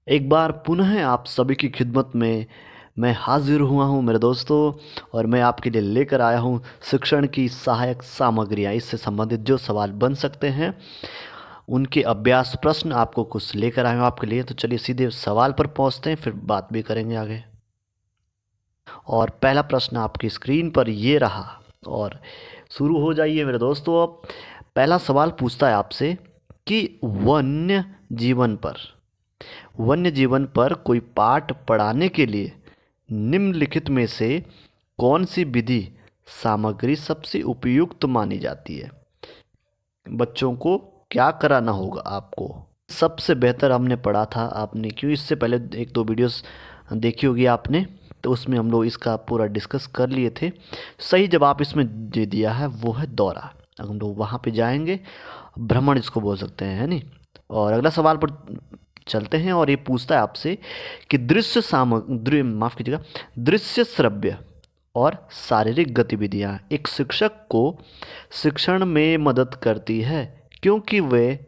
एक बार पुनः आप सभी की खिदमत में मैं हाजिर हुआ हूँ मेरे दोस्तों। और मैं आपके लिए लेकर आया हूँ शिक्षण की सहायक सामग्रियाँ। इससे संबंधित जो सवाल बन सकते हैं उनके अभ्यास प्रश्न आपको कुछ लेकर आया हूँ आपके लिए। तो चलिए सीधे सवाल पर पहुँचते हैं, फिर बात भी करेंगे आगे। और पहला प्रश्न आपकी स्क्रीन पर ये रहा, और शुरू हो जाइए मेरे दोस्तों। अब पहला सवाल पूछता है आपसे कि वन्य जीवन पर कोई पाठ पढ़ाने के लिए निम्नलिखित में से कौन सी विधि सामग्री सबसे उपयुक्त मानी जाती है। बच्चों को क्या कराना होगा आपको। सबसे बेहतर हमने पढ़ा था, आपने क्यों इससे पहले एक दो वीडियोस देखी होगी आपने, तो उसमें हम लोग इसका पूरा डिस्कस कर लिए थे। सही जवाब इसमें दे दिया है वो है दौरा। अब हम लोग वहाँ पे जाएंगे, भ्रमण इसको बोल सकते हैं, है नहीं। और अगला सवाल पर चलते हैं, और ये पूछता है आपसे कि माफ कीजिएगा, दृश्य श्रव्य और शारीरिक गतिविधियां एक शिक्षक को शिक्षण में मदद करती है क्योंकि वे,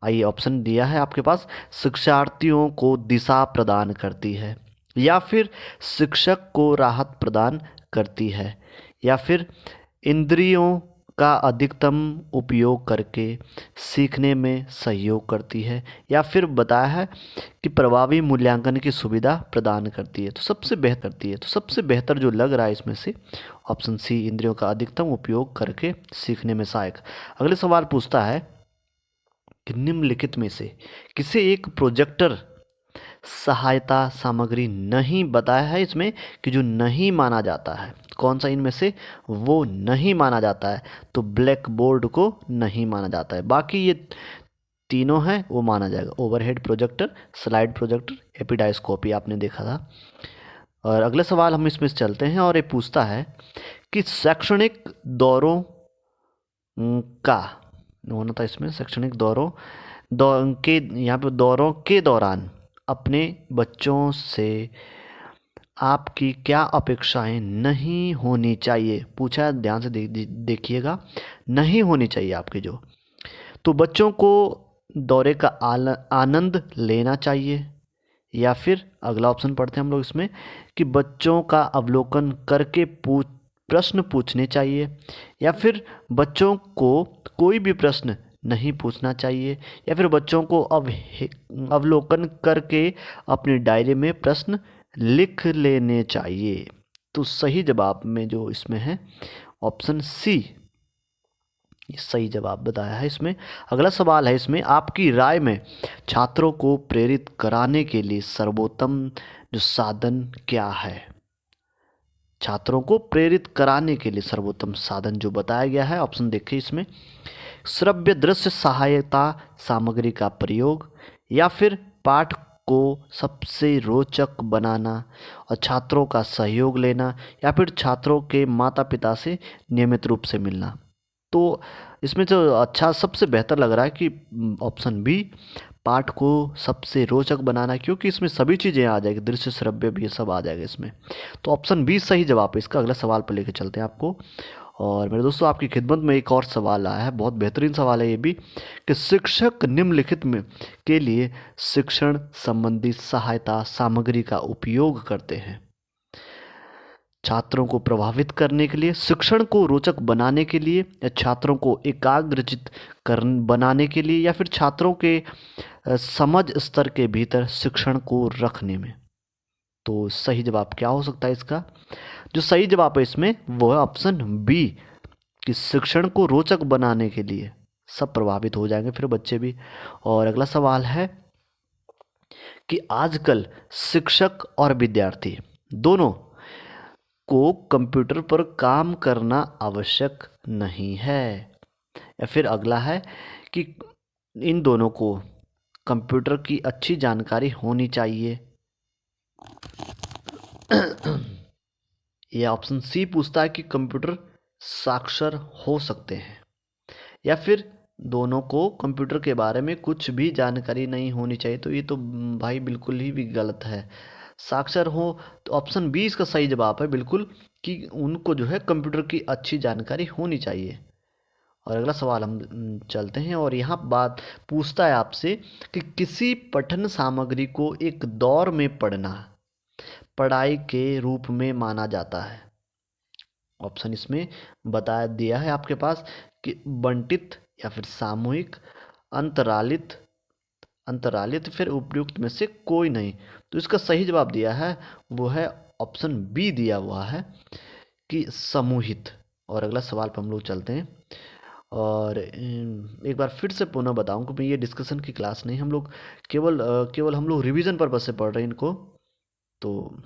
आइए ऑप्शन दिया है आपके पास, शिक्षार्थियों को दिशा प्रदान करती है, या फिर शिक्षक को राहत प्रदान करती है, या फिर इंद्रियों का अधिकतम उपयोग करके सीखने में सहयोग करती है, या फिर बताया है कि प्रभावी मूल्यांकन की सुविधा प्रदान करती है। तो सबसे बेहतर जो लग रहा है इसमें से ऑप्शन सी, इंद्रियों का अधिकतम उपयोग करके सीखने में सहायक। अगले सवाल पूछता है कि निम्नलिखित में से किसे एक प्रोजेक्टर सहायता सामग्री नहीं, बताया है इसमें कि जो नहीं माना जाता है, कौन सा इनमें से वो नहीं माना जाता है। तो ब्लैक बोर्ड को नहीं माना जाता है, बाकी ये तीनों हैं वो माना जाएगा। ओवरहेड प्रोजेक्टर, स्लाइड प्रोजेक्टर, एपिडाइस्कोपी आपने देखा था। और अगले सवाल हम इसमें से चलते हैं, और ये पूछता है कि शैक्षणिक दौरों का होना था इसमें, शैक्षणिक दौरों के यहाँ पे दौरों के दौरान अपने बच्चों से आपकी क्या अपेक्षाएं नहीं होनी चाहिए। पूछा है, ध्यान से देखिएगा, नहीं होनी चाहिए आपकी जो। तो बच्चों को दौरे का आनंद लेना चाहिए, या फिर अगला ऑप्शन पढ़ते हैं हम लोग इसमें कि बच्चों का अवलोकन करके प्रश्न पूछने चाहिए, या फिर बच्चों को कोई भी प्रश्न नहीं पूछना चाहिए, या फिर बच्चों को अवलोकन करके अपनी डायरी में प्रश्न लिख लेने चाहिए। तो सही जवाब में जो इसमें है ऑप्शन सी, ये सही जवाब बताया है इसमें। अगला सवाल है इसमें, आपकी राय में छात्रों को प्रेरित कराने के लिए सर्वोत्तम जो साधन क्या है। छात्रों को प्रेरित कराने के लिए सर्वोत्तम साधन जो बताया गया है, ऑप्शन देखिए इसमें, श्रव्य दृश्य सहायता सामग्री का प्रयोग, या फिर पाठ को सबसे रोचक बनाना और छात्रों का सहयोग लेना, या फिर छात्रों के माता पिता से नियमित रूप से मिलना। तो इसमें जो अच्छा सबसे बेहतर लग रहा है कि ऑप्शन बी, पाठ को सबसे रोचक बनाना, क्योंकि इसमें सभी चीज़ें आ जाएगी, दृश्य श्रव्य भी सब आ जाएगा इसमें। तो ऑप्शन बी सही जवाब है इसका। अगला सवाल पर लेके चलते हैं आपको। और मेरे दोस्तों आपकी खिदमत में एक और सवाल आया है, बहुत बेहतरीन सवाल है ये भी, कि शिक्षक निम्नलिखित में के लिए शिक्षण संबंधी सहायता सामग्री का उपयोग करते हैं। छात्रों को प्रभावित करने के लिए, शिक्षण को रोचक बनाने के लिए, या छात्रों को एकाग्रचित बनाने के लिए, या फिर छात्रों के समझ स्तर के भीतर शिक्षण को रखने में। तो सही जवाब क्या हो सकता है इसका। जो सही जवाब है इसमें वो है ऑप्शन बी, कि शिक्षण को रोचक बनाने के लिए। सब प्रभावित हो जाएंगे फिर बच्चे भी। और अगला सवाल है कि आजकल शिक्षक और विद्यार्थी दोनों को कंप्यूटर पर काम करना आवश्यक नहीं है, या फिर अगला है कि इन दोनों को कंप्यूटर की अच्छी जानकारी होनी चाहिए। यह ऑप्शन सी पूछता है कि कंप्यूटर साक्षर हो सकते हैं, या फिर दोनों को कंप्यूटर के बारे में कुछ भी जानकारी नहीं होनी चाहिए। तो ये तो भाई बिल्कुल ही भी गलत है। साक्षर हो, तो ऑप्शन बी इसका सही जवाब है बिल्कुल, कि उनको जो है कंप्यूटर की अच्छी जानकारी होनी चाहिए। और अगला सवाल हम चलते हैं, और यहाँ बात पूछता है आपसे कि किसी पठन सामग्री को एक दौर में पढ़ना पढ़ाई के रूप में माना जाता है। ऑप्शन इसमें बता दिया है आपके पास कि बंटित या फिर सामूहिक, अंतरालित, अंतरालित, फिर उपयुक्त में से कोई नहीं। तो इसका सही जवाब दिया है वो है ऑप्शन बी दिया हुआ है कि समूहित। और अगला सवाल पर हम लोग चलते हैं, और एक बार फिर से पुनः बताऊं कि ये डिस्कशन की क्लास नहीं, हम लोग केवल हम लोग रिवीजन पर्पज से पढ़ रहे हैं इनको। तो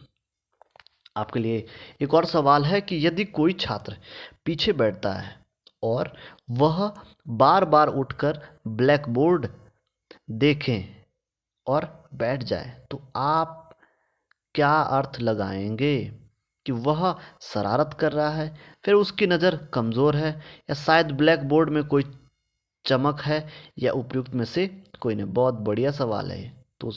आपके लिए एक और सवाल है कि यदि कोई छात्र पीछे बैठता है और वह बार बार उठकर ब्लैक बोर्ड देखें और बैठ जाए, तो आप क्या अर्थ लगाएंगे? कि वह शरारत कर रहा है, फिर उसकी नज़र कमज़ोर है, या शायद ब्लैक बोर्ड में कोई चमक है, या उपयुक्त में से कोई नहीं। बहुत बढ़िया सवाल है। तो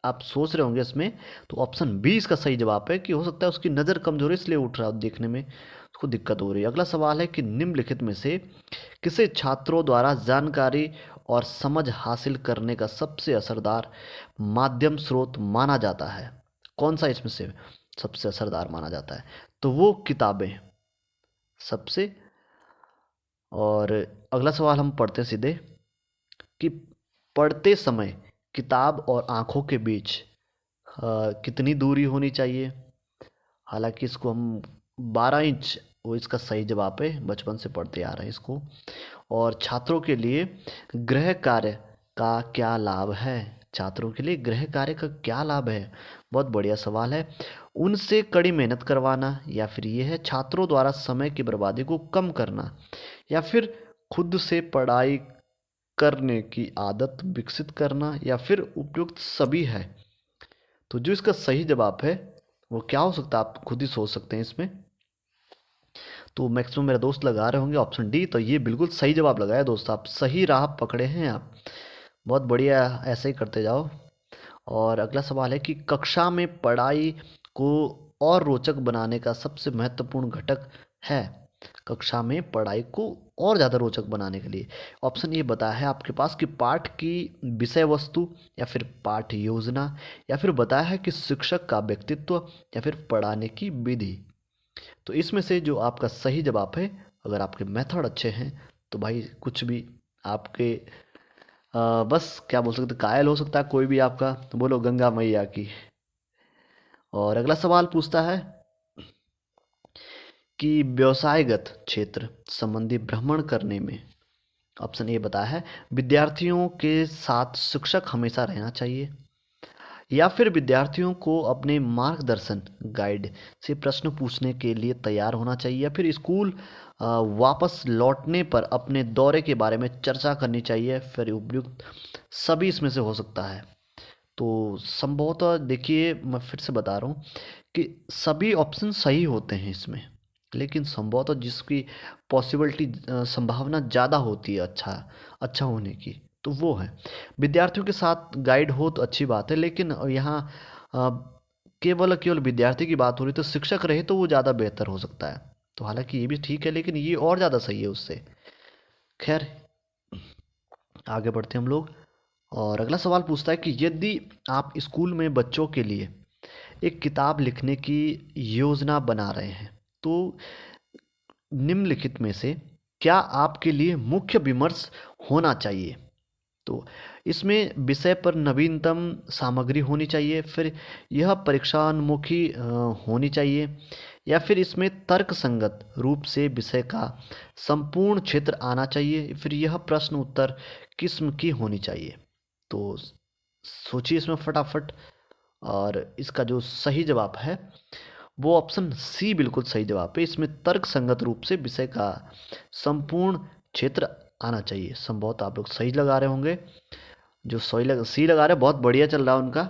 आप सोच रहे होंगे इसमें, तो ऑप्शन बी इसका सही जवाब है कि हो सकता है उसकी नज़र कमज़ोर है इसलिए उठ रहा है, देखने में उसको दिक्कत हो रही है। अगला सवाल है कि निम्नलिखित में से किसे छात्रों द्वारा जानकारी और समझ हासिल करने का सबसे असरदार माध्यम स्रोत माना जाता है? कौन सा इसमें से सबसे असरदार माना जाता है? तो वो किताबें सबसे। और अगला सवाल हम पढ़ते हैं सीधे कि पढ़ते समय किताब और आँखों के बीच कितनी दूरी होनी चाहिए? हालांकि इसको हम 12 इंच, वो इसका सही जवाब है, बचपन से पढ़ते आ रहे हैं इसको। और छात्रों के लिए गृह कार्य का क्या लाभ है? छात्रों के लिए गृह कार्य का क्या लाभ है? बहुत बढ़िया सवाल है। उनसे कड़ी मेहनत करवाना, या फिर ये है छात्रों द्वारा समय की बर्बादी को कम करना, या फिर खुद से पढ़ाई करने की आदत विकसित करना, या फिर उपयुक्त सभी है। तो जो इसका सही जवाब है वो क्या हो सकता है, आप खुद ही सोच सकते हैं इसमें। तो मैक्सिमम मेरे दोस्त लगा रहे होंगे ऑप्शन डी, तो ये बिल्कुल सही जवाब लगाया दोस्त, आप सही राह पकड़े हैं आप। बहुत बढ़िया, ऐसे ही करते जाओ। और अगला सवाल है कि कक्षा में पढ़ाई को और रोचक बनाने का सबसे महत्वपूर्ण घटक है? कक्षा में पढ़ाई को और ज़्यादा रोचक बनाने के लिए ऑप्शन ये बताया है आपके पास कि पाठ की विषय वस्तु, या फिर पाठ योजना, या फिर बताया है कि शिक्षक का व्यक्तित्व, या फिर पढ़ाने की विधि। तो इसमें से जो आपका सही जवाब है, अगर आपके मेथड अच्छे हैं तो भाई कुछ भी आपके बस क्या बोल सकते, कायल हो सकता है कोई भी आपका, तो बोलो गंगा मैया की। और अगला सवाल पूछता है कि व्यवसायगत क्षेत्र संबंधी भ्रमण करने में ऑप्शन ए बताया है विद्यार्थियों के साथ शिक्षक हमेशा रहना चाहिए, या फिर विद्यार्थियों को अपने मार्गदर्शन गाइड से प्रश्न पूछने के लिए तैयार होना चाहिए, या फिर स्कूल वापस लौटने पर अपने दौरे के बारे में चर्चा करनी चाहिए, फिर उपयुक्त सभी इसमें से हो सकता है। तो संभवतः देखिए, मैं फिर से बता रहा हूँ कि सभी ऑप्शन सही होते हैं इसमें, लेकिन संभवतः जिसकी पॉसिबिलिटी संभावना ज़्यादा होती है अच्छा अच्छा होने की, तो वो है विद्यार्थियों के साथ गाइड हो तो अच्छी बात है, लेकिन यहाँ अ, केवल केवल विद्यार्थी की बात हो रही, तो शिक्षक रहे तो वो ज़्यादा बेहतर हो सकता है। तो हालांकि ये भी ठीक है, लेकिन ये और ज़्यादा सही है उससे। खैर, आगे बढ़ते हैं हम लोग। और अगला सवाल पूछता है कि यदि आप स्कूल में बच्चों के लिए एक किताब लिखने की योजना बना रहे हैं, तो निम्नलिखित में से क्या आपके लिए मुख्य विमर्श होना चाहिए? तो इसमें विषय पर नवीनतम सामग्री होनी चाहिए, फिर यह परीक्षान्मुखी होनी चाहिए, या फिर इसमें तर्क संगत रूप से विषय का संपूर्ण क्षेत्र आना चाहिए, फिर यह प्रश्न उत्तर किस्म की होनी चाहिए। तो सोचिए इसमें फटाफट। और इसका जो सही जवाब है वो ऑप्शन सी बिल्कुल सही जवाब है। इसमें तर्क संगत रूप से विषय का संपूर्ण क्षेत्र आना चाहिए। संभवतः आप लोग सही लगा रहे होंगे, जो सी लगा रहे हैं बहुत बढ़िया चल रहा है उनका।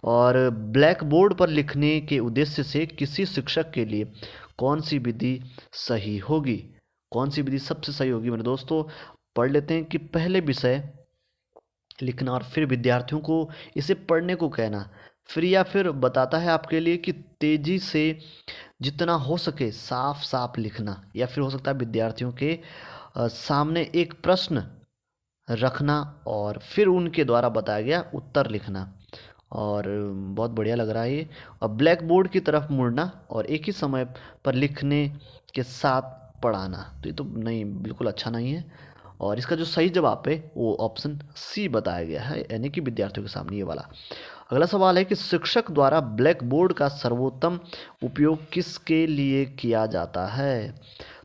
और ब्लैक बोर्ड पर लिखने के उद्देश्य से किसी शिक्षक के लिए कौन सी विधि सही होगी? कौन सी विधि सबसे सही होगी मेरे दोस्तों? पढ़ लेते हैं कि पहले विषय लिखना और फिर विद्यार्थियों को इसे पढ़ने को कहना, फिर या फिर बताता है आपके लिए कि तेजी से जितना हो सके साफ साफ लिखना, या फिर हो सकता है विद्यार्थियों के सामने एक प्रश्न रखना और फिर उनके द्वारा बताया गया उत्तर लिखना। और बहुत बढ़िया लग रहा है ये। और ब्लैक बोर्ड की तरफ मुड़ना और एक ही समय पर लिखने के साथ पढ़ाना, तो ये तो नहीं, बिल्कुल अच्छा नहीं है। और इसका जो सही जवाब है वो ऑप्शन सी बताया गया है, यानी कि विद्यार्थियों के सामने ये वाला। अगला सवाल है कि शिक्षक द्वारा ब्लैक बोर्ड का सर्वोत्तम उपयोग किसके लिए किया जाता है?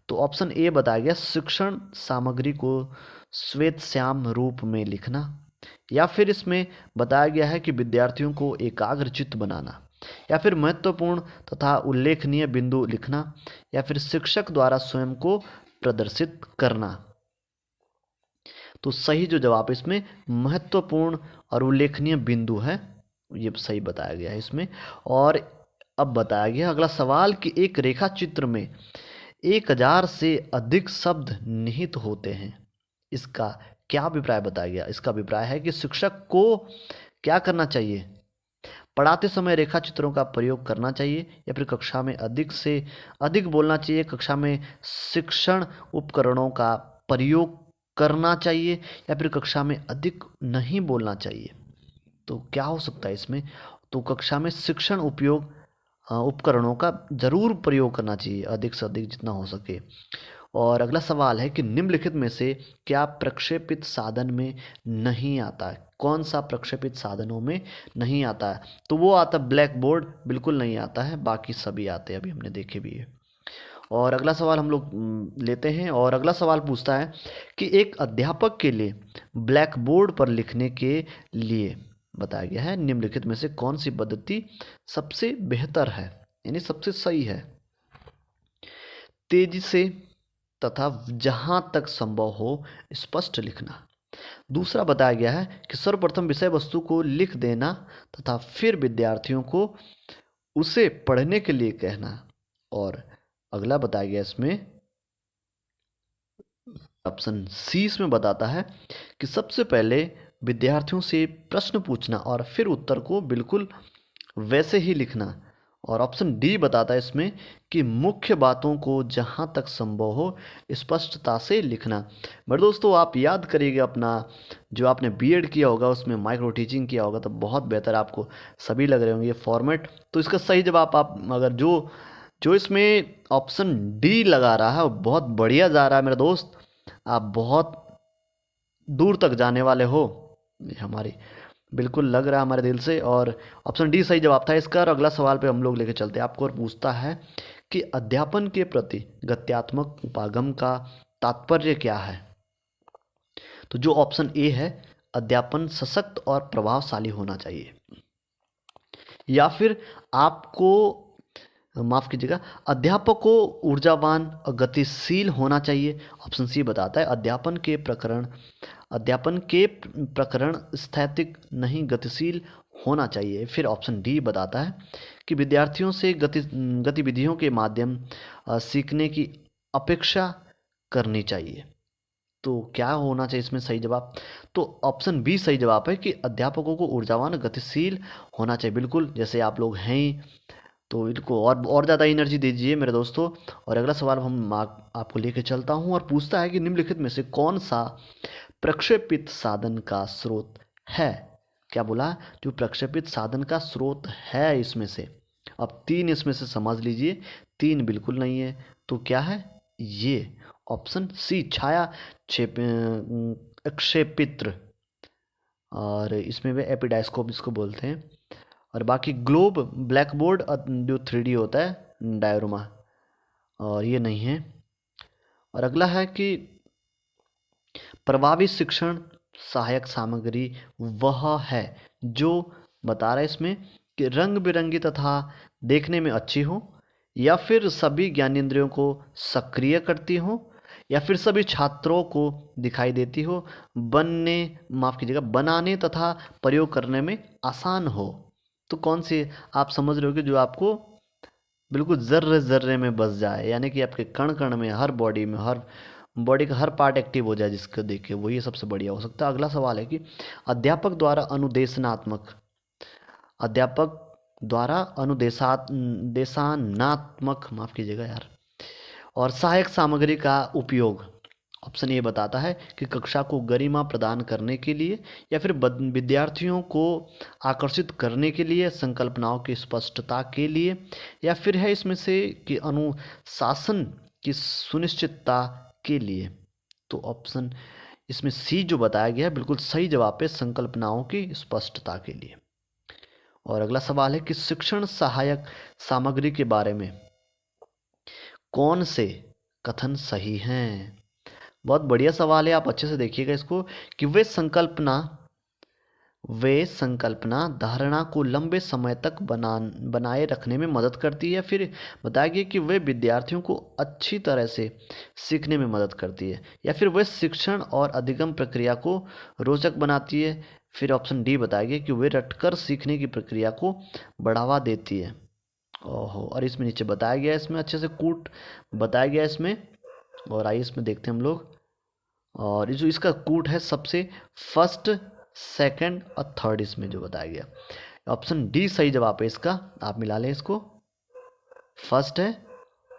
तो ऑप्शन ए बताया गया, शिक्षण सामग्री को श्वेत श्याम रूप में लिखना। या फिर इसमें बताया गया है कि विद्यार्थियों को एकाग्रचित्त बनाना। या फिर महत्वपूर्ण तथा उल्लेखनीय बिंदु लिखना। या फिर शिक्षक द्वारा स्वयं को प्रदर्शित करना। तो सही जो जवाब है इसमें महत्वपूर्ण और उल्लेखनीय बिंदु है, ये सही बताया गया है इसमें। और अब बताया गया अगला सवाल कि एक रेखा चित्र में 1000 से अधिक शब्द निहित होते हैं, इसका क्या अभिप्राय बताया गया? इसका अभिप्राय है कि शिक्षक को क्या करना चाहिए? पढ़ाते समय रेखा चित्रों का प्रयोग करना चाहिए, या फिर कक्षा में अधिक से अधिक बोलना चाहिए, कक्षा में शिक्षण उपकरणों का प्रयोग करना चाहिए, या फिर कक्षा में अधिक नहीं बोलना चाहिए? तो क्या हो सकता है इसमें? तो कक्षा में शिक्षण उपकरणों का जरूर प्रयोग करना चाहिए, अधिक से अधिक जितना हो सके। और अगला सवाल है कि निम्नलिखित में से क्या प्रक्षेपित साधन में नहीं आता है? कौन सा प्रक्षेपित साधनों में नहीं आता है? तो वो आता है ब्लैक बोर्ड, बिल्कुल नहीं आता है, बाकी सभी आते हैं, अभी हमने देखे भी है। और अगला सवाल हम लोग लेते हैं। और अगला सवाल पूछता है कि एक अध्यापक के लिए ब्लैक बोर्ड पर लिखने के लिए बताया गया है निम्नलिखित में से कौन सी पद्धति सबसे बेहतर है, यानी सबसे सही है? तेजी से तथा जहां तक संभव हो स्पष्ट लिखना। दूसरा बताया गया है कि सर्वप्रथम विषय वस्तु को लिख देना तथा फिर विद्यार्थियों को उसे पढ़ने के लिए कहना। और अगला बताया गया इसमें ऑप्शन सी इसमें बताता है कि सबसे पहले विद्यार्थियों से प्रश्न पूछना और फिर उत्तर को बिल्कुल वैसे ही लिखना। और ऑप्शन डी बताता है इसमें कि मुख्य बातों को जहां तक संभव हो स्पष्टता से लिखना। मेरे दोस्तों, आप याद करिएगा अपना जो आपने बीएड किया होगा उसमें माइक्रो टीचिंग किया होगा, तो बहुत बेहतर आपको सभी लग रहे होंगे ये फॉर्मेट। तो इसका सही जवाब आप अगर जो जो इसमें ऑप्शन डी लगा रहा है वो बहुत बढ़िया जा रहा है मेरे दोस्त, आप बहुत दूर तक जाने वाले हो, ये हमारी बिल्कुल लग रहा है हमारे दिल से। और ऑप्शन डी सही जवाब था इसका। और अगला सवाल पे हम लोग लेके चलते हैं आपको, और पूछता है कि अध्यापन के प्रति गत्यात्मक उपागम का तात्पर्य क्या है? तो जो ऑप्शन ए है, अध्यापन सशक्त और प्रभावशाली होना चाहिए। या फिर आपको माफ कीजिएगा, अध्यापक को ऊर्जावान और गतिशील होना चाहिए। ऑप्शन सी बताता है अध्यापन के प्रकरण स्थैतिक नहीं गतिशील होना चाहिए। फिर ऑप्शन डी बताता है कि विद्यार्थियों से गतिविधियों के माध्यम सीखने की अपेक्षा करनी चाहिए। तो क्या होना चाहिए इसमें सही जवाब? तो ऑप्शन बी सही जवाब है कि अध्यापकों को ऊर्जावान गतिशील होना चाहिए, बिल्कुल जैसे आप लोग हैं ही, तो इनको और ज़्यादा एनर्जी दीजिए मेरे दोस्तों। और अगला सवाल हम आपको लेके चलता हूँ, और पूछता है कि निम्नलिखित में से कौन सा प्रक्षेपित साधन का स्रोत है? क्या बोला? जो प्रक्षेपित साधन का स्रोत है इसमें से। अब 3 इसमें से समझ लीजिए, 3 बिल्कुल नहीं है। तो क्या है? ये ऑप्शन सी छाया क्षेपित्र, और इसमें वे एपिडाइस्कोप इसको बोलते हैं। और बाकी ग्लोब, ब्लैक बोर्ड जो 3D होता है डायोरमा, और ये नहीं है। और अगला है कि प्रभावी शिक्षण सहायक सामग्री वह है जो बता रहा है इसमें कि रंग बिरंगी तथा देखने में अच्छी हो, या फिर सभी ज्ञानेंद्रियों को सक्रिय करती हो, या फिर सभी छात्रों को दिखाई देती हो, माफ कीजिएगा, बनाने तथा प्रयोग करने में आसान हो। तो कौन सी आप समझ रहे हो कि जो आपको बिल्कुल जर्रे जर्रे में बस जाए, यानी कि आपके कण कण में, हर बॉडी में, हर बॉडी का हर पार्ट एक्टिव हो जाए जिसको देख के, वो ये सबसे बढ़िया हो सकता है। अगला सवाल है कि अध्यापक द्वारा अध्यापक द्वारा अनुदेशानात्मक माफ कीजिएगा यार, और सहायक सामग्री का उपयोग ऑप्शन ए बताता है कि कक्षा को गरिमा प्रदान करने के लिए, या फिर विद्यार्थियों को आकर्षित करने के लिए, संकल्पनाओं की स्पष्टता के लिए, या फिर है इसमें से कि अनुशासन की सुनिश्चितता के लिए। तो ऑप्शन इसमें सी जो बताया गया है बिल्कुल सही जवाब है, संकल्पनाओं की स्पष्टता के लिए। और अगला सवाल है कि शिक्षण सहायक सामग्री के बारे में कौन से कथन सही हैं। बहुत बढ़िया सवाल है, आप अच्छे से देखिएगा इसको कि वे संकल्पना धारणा को लंबे समय तक बनाए रखने में मदद करती है। फिर बताया गया कि वे विद्यार्थियों को अच्छी तरह से सीखने में मदद करती है, या फिर वे शिक्षण और अधिगम प्रक्रिया को रोचक बनाती है। फिर ऑप्शन डी बताया गया कि वे रटकर सीखने की प्रक्रिया को बढ़ावा देती है। ओहो, और इसमें नीचे बताया गया, इसमें अच्छे से कूट बताया गया इसमें। और आइए इसमें देखते हैं हम लोग। और ये जो इसका कूट है सबसे फर्स्ट, सेकंड और थर्ड इसमें जो बताया गया, ऑप्शन डी सही जवाब है इसका। आप मिला लें इसको, फर्स्ट है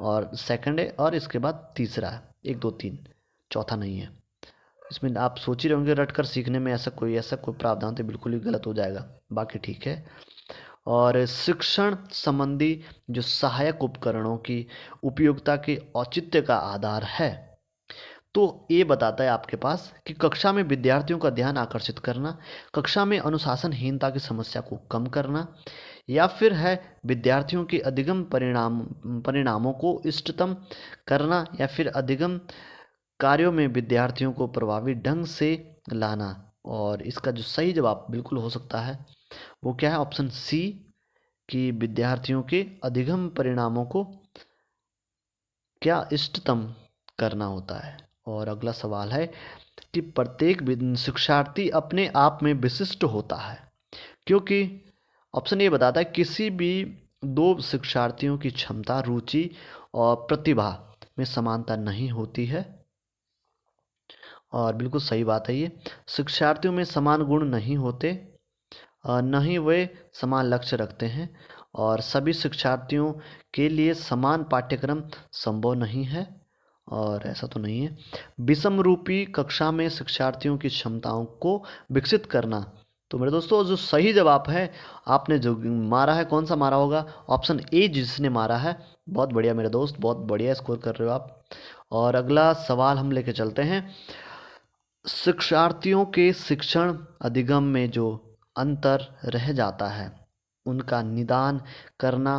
और सेकंड है और इसके बाद तीसरा है, 1 2 3, चौथा नहीं है इसमें। आप सोच ही रहे होंगे रटकर सीखने में ऐसा कोई प्रावधान तो बिल्कुल ही गलत हो जाएगा, बाकी ठीक है। और शिक्षण संबंधी जो सहायक उपकरणों की उपयोगिता के औचित्य का आधार है, तो ये बताता है आपके पास कि कक्षा में विद्यार्थियों का ध्यान आकर्षित करना, कक्षा में अनुशासनहीनता की समस्या को कम करना, या फिर है विद्यार्थियों के अधिगम परिणामों को इष्टतम करना, या फिर अधिगम कार्यों में विद्यार्थियों को प्रभावी ढंग से लाना। और इसका जो सही जवाब बिल्कुल हो सकता है वो क्या है, ऑप्शन सी, कि विद्यार्थियों के अधिगम परिणामों को क्या इष्टतम करना होता है। और अगला सवाल है कि प्रत्येक शिक्षार्थी अपने आप में विशिष्ट होता है, क्योंकि ऑप्शन ये बताता है किसी भी 2 शिक्षार्थियों की क्षमता, रुचि और प्रतिभा में समानता नहीं होती है। और बिल्कुल सही बात है ये, शिक्षार्थियों में समान गुण नहीं होते, न ही वे समान लक्ष्य रखते हैं, और सभी शिक्षार्थियों के लिए समान पाठ्यक्रम संभव नहीं है, और ऐसा तो नहीं है। विषम रूपी कक्षा में शिक्षार्थियों की क्षमताओं को विकसित करना। तो मेरे दोस्तों जो सही जवाब है, आपने जो मारा है, कौन सा मारा होगा, ऑप्शन ए जिसने मारा है। बहुत बढ़िया मेरे दोस्त, बहुत बढ़िया स्कोर कर रहे हो आप। और अगला सवाल हम लेके चलते हैं, शिक्षार्थियों के शिक्षण अधिगम में जो अंतर रह जाता है उनका निदान करना,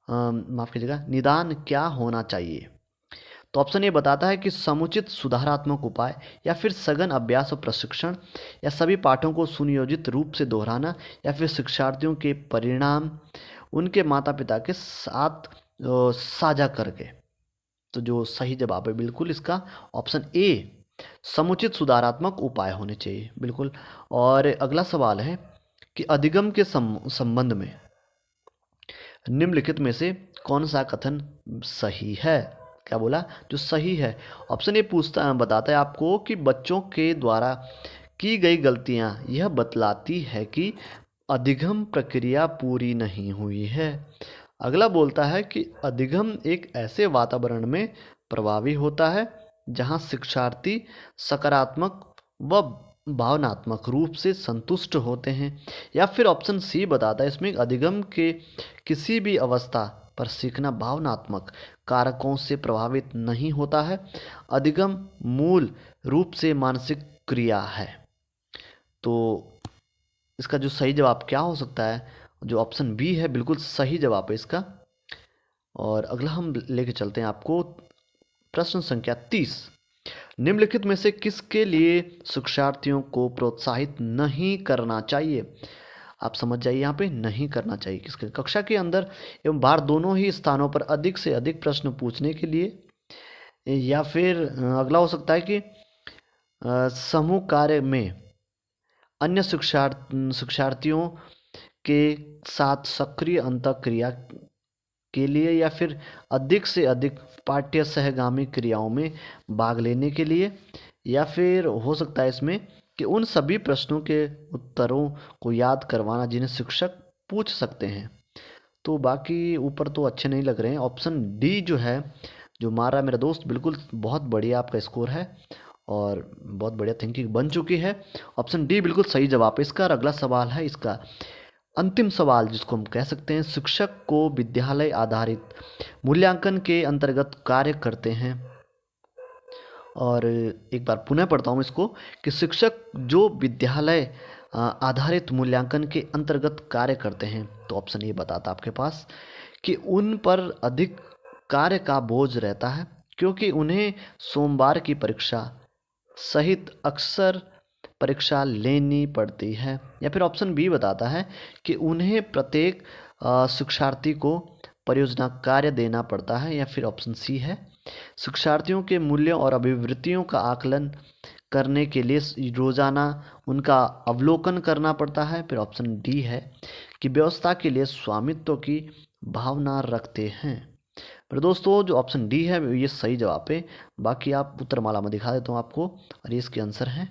माफ कीजिएगा, निदान क्या होना चाहिए। तो ऑप्शन ए बताता है कि समुचित सुधारात्मक उपाय, या फिर सघन अभ्यास और प्रशिक्षण, या सभी पाठों को सुनियोजित रूप से दोहराना, या फिर शिक्षार्थियों के परिणाम उनके माता पिता के साथ साझा करके। तो जो सही जवाब है बिल्कुल इसका ऑप्शन ए, समुचित सुधारात्मक उपाय होने चाहिए, बिल्कुल। और अगला सवाल है कि अधिगम के संबंध में निम्नलिखित में से कौन सा कथन सही है। क्या बोला, जो सही है। ऑप्शन ए बताता है आपको कि बच्चों के द्वारा की गई गलतियां यह बतलाती है कि अधिगम प्रक्रिया पूरी नहीं हुई है। अगला बोलता है कि अधिगम एक ऐसे वातावरण में प्रभावी होता है जहां शिक्षार्थी सकारात्मक व भावनात्मक रूप से संतुष्ट होते हैं। या फिर ऑप्शन सी बताता है इसमें, अधिगम के किसी भी अवस्था पर सीखना भावनात्मक कारकों से प्रभावित नहीं होता है, अधिगम मूल रूप से मानसिक क्रिया है। तो इसका जो सही जवाब क्या हो सकता है, जो ऑप्शन बी है बिल्कुल सही जवाब है इसका। और अगला हम लेके चलते हैं आपको प्रश्न संख्या 30, निम्नलिखित में से किसके लिए शिक्षार्थियों को प्रोत्साहित नहीं करना चाहिए। आप समझ जाइए, यहाँ पे नहीं करना चाहिए किसके, कक्षा के अंदर एवं बाहर दोनों ही स्थानों पर अधिक से अधिक प्रश्न पूछने के लिए, या फिर अगला हो सकता है कि समूह कार्य में अन्य शिक्षार्थियों के साथ सक्रिय अंतःक्रिया के लिए, या फिर अधिक से अधिक पाठ्य सहगामी क्रियाओं में भाग लेने के लिए, या फिर हो सकता है इसमें कि उन सभी प्रश्नों के उत्तरों को याद करवाना जिन्हें शिक्षक पूछ सकते हैं। तो बाकी ऊपर तो अच्छे नहीं लग रहे हैं। ऑप्शन डी जो है, जो मार रहा है मेरा दोस्त, बिल्कुल बहुत बढ़िया आपका स्कोर है और बहुत बढ़िया थिंकिंग बन चुकी है। ऑप्शन डी बिल्कुल सही जवाब है इसका। और अगला सवाल है इसका अंतिम सवाल, जिसको हम कह सकते हैं शिक्षक को विद्यालय आधारित मूल्यांकन के अंतर्गत कार्य करते हैं। और एक बार पुनः पढ़ता हूँ इसको कि शिक्षक जो विद्यालय आधारित मूल्यांकन के अंतर्गत कार्य करते हैं, तो ऑप्शन ये बताता आपके पास कि उन पर अधिक कार्य का बोझ रहता है क्योंकि उन्हें सोमवार की परीक्षा सहित अक्सर परीक्षा लेनी पड़ती है। या फिर ऑप्शन बी बताता है कि उन्हें प्रत्येक शिक्षार्थी को परियोजना कार्य देना पड़ता है। या फिर ऑप्शन सी है शिक्षार्थियों के मूल्यों और अभिवृत्तियों का आकलन करने के लिए रोजाना उनका अवलोकन करना पड़ता है। फिर ऑप्शन डी है कि व्यवस्था के लिए स्वामित्व की भावना रखते हैं। पर दोस्तों जो ऑप्शन डी है ये सही जवाब है। बाकी आप उत्तरमाला में दिखा देता हूँ आपको, और ये इसके आंसर हैं।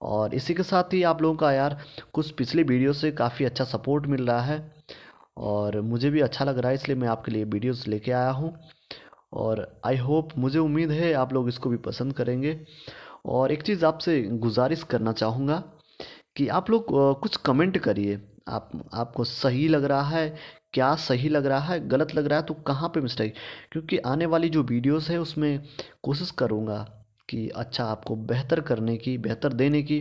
और इसी के साथ ही आप लोगों का यार कुछ पिछली वीडियो से काफ़ी अच्छा सपोर्ट मिल रहा है और मुझे भी अच्छा लग रहा है, इसलिए मैं आपके लिए वीडियोस लेके आया हूँ। और आई होप, मुझे उम्मीद है आप लोग इसको भी पसंद करेंगे। और एक चीज़ आपसे गुजारिश करना चाहूँगा कि आप लोग कुछ कमेंट करिए। आपको सही लग रहा है, क्या सही लग रहा है, गलत लग रहा है तो कहाँ पे मिस्टेक, क्योंकि आने वाली जो वीडियोस है उसमें कोशिश करूँगा कि अच्छा आपको बेहतर करने की, बेहतर देने की।